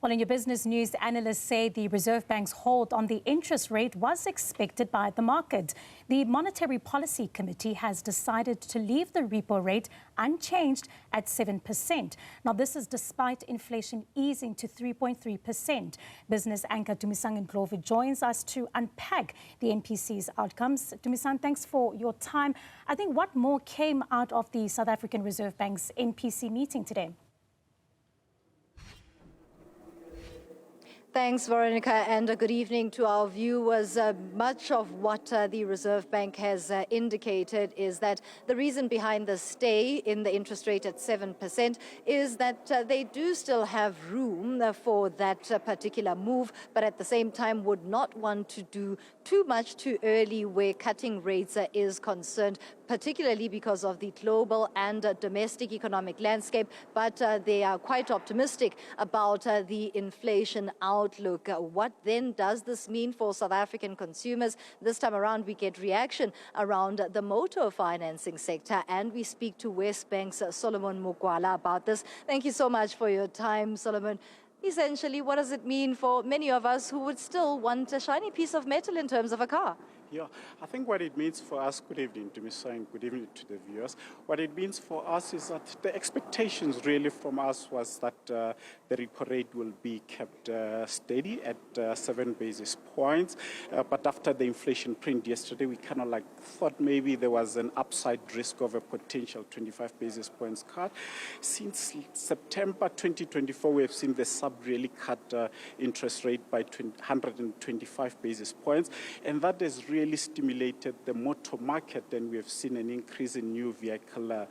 Well, in your business news, analysts say the Reserve Bank's hold on the interest rate was expected by the market. The Monetary Policy Committee has decided to leave the repo rate unchanged at 7%. Now, this is despite inflation easing to 3.3%. Business anchor Tumisang Ndlovu joins us to unpack the MPC's outcomes. Tumisang, thanks for your time. I think what more came out of the South African Reserve Bank's MPC meeting today? Thanks, Veronica, and good evening to our viewers. Much of what the Reserve Bank has indicated is that the reason behind the stay in the interest rate at 7% is that they do still have room for that particular move, but at the same time would not want to do too much too early where cutting rates is concerned, particularly because of the global and domestic economic landscape. But they are quite optimistic about the inflation outlook. What then does this mean for South African consumers? This time around, we get reaction around the motor financing sector, and we speak to Westbank's Solomon Mukwala about this. Thank you so much for your time, Solomon. Essentially, what does it mean for many of us who would still want a shiny piece of metal in terms of a car? Yeah, I think what it means for us, good evening to Mr. and good evening to the viewers. What it means for us is that the expectations really from us was that the repo rate will be kept steady at 7 basis points. But after the inflation print yesterday, we kind of thought maybe there was an upside risk of a potential 25 basis points cut. Since September 2024, we have seen the SARB really cut interest rate by 125 basis points, and that has really stimulated the motor market, and we have seen an increase in new vehicle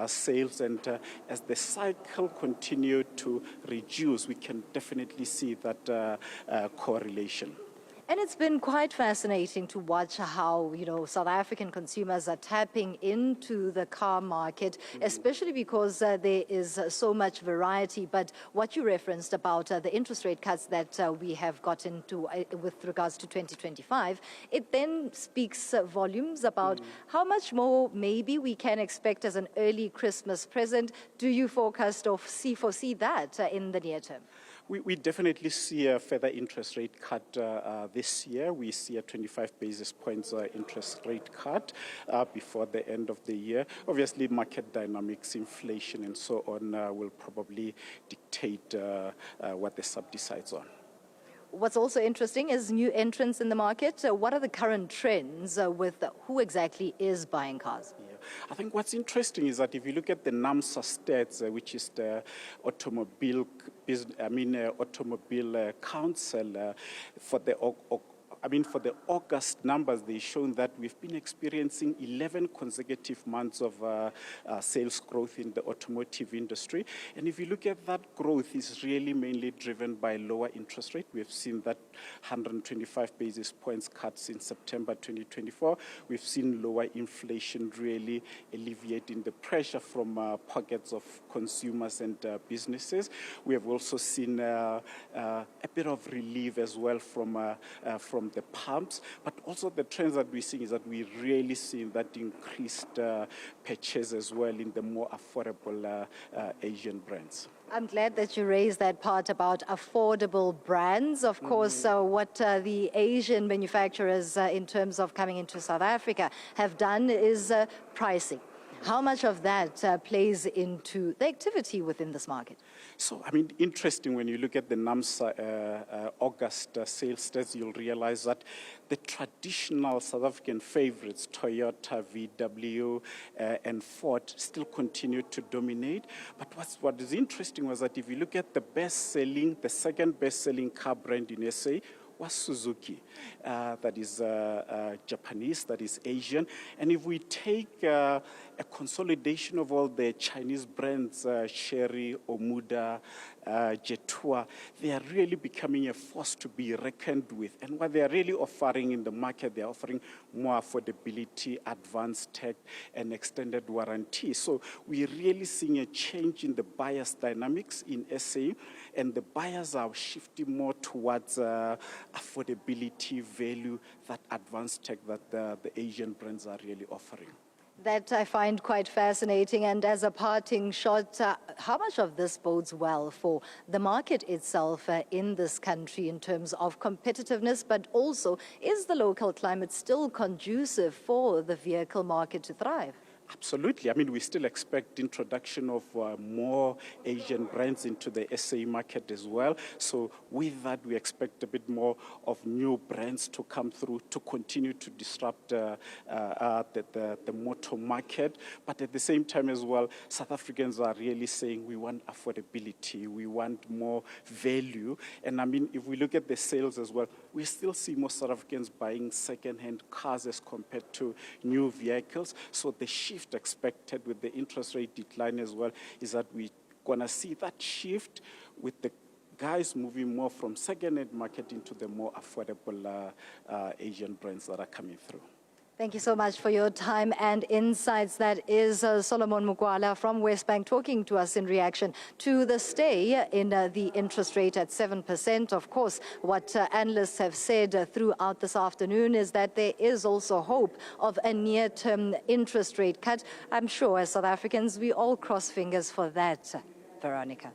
sales. And as the cycle continued to reduce, we can definitely see that correlation. And it's been quite fascinating to watch how, South African consumers are tapping into the car market, especially because there is so much variety. But what you referenced about the interest rate cuts that we have got into with regards to 2025, it then speaks volumes about how much more maybe we can expect as an early Christmas present. Do you forecast or foresee that in the near term? We definitely see a further interest rate cut this year. We see a 25 basis points interest rate cut before the end of the year. Obviously, market dynamics, inflation, and so on will probably dictate what the SARB decides on. What's also interesting is new entrants in the market. What are the current trends with who exactly is buying cars? Yeah. I think what's interesting is that if you look at the NAMSA stats, which is the automobile council for the August numbers, they've shown that we've been experiencing 11 consecutive months of sales growth in the automotive industry. And if you look at that growth, it's really mainly driven by lower interest rate. We've seen that 125 basis points cuts in September 2024. We've seen lower inflation really alleviating the pressure from pockets of consumers and businesses. We have also seen a bit of relief as well from the pumps, but also the trends that we're seeing is that we're really seeing that increased purchase as well in the more affordable Asian brands. I'm glad that you raised that part about affordable brands. Of course, what the Asian manufacturers in terms of coming into South Africa have done is pricing. How much of that plays into the activity within this market? So, interesting when you look at the NAMSA August sales stats, you'll realize that the traditional South African favorites, Toyota, VW, and Ford, still continue to dominate. But what is interesting was that if you look at the second best-selling car brand in SA, was Suzuki, that is Japanese, that is Asian. And if we take a consolidation of all the Chinese brands, Chery, Omuda, Jetua, they are really becoming a force to be reckoned with. And what they are really offering in the market, they are offering more affordability, advanced tech, and extended warranty. So we're really seeing a change in the buyers' dynamics in SA, and the buyers are shifting more towards affordability, value, that advanced tech that the Asian brands are really offering. That I find quite fascinating. And as a parting shot, how much of this bodes well for the market itself in this country in terms of competitiveness, but also is the local climate still conducive for the vehicle market to thrive? Absolutely. I mean, we still expect introduction of more Asian brands into the SA market as well. So with that, we expect a bit more of new brands to come through to continue to disrupt the motor market. But at the same time as well, South Africans are really saying we want affordability, we want more value. And I mean, if we look at the sales as well, we still see more South Africans buying second-hand cars as compared to new vehicles. So the shift expected with the interest rate decline as well is that we're going to see that shift with the guys moving more from second-hand market into the more affordable Asian brands that are coming through. Thank you so much for your time and insights. That is Solomon Mukwala from Westbank talking to us in reaction to the stay in the interest rate at 7%. Of course, what analysts have said throughout this afternoon is that there is also hope of a near-term interest rate cut. I'm sure as South Africans, we all cross fingers for that, Veronica.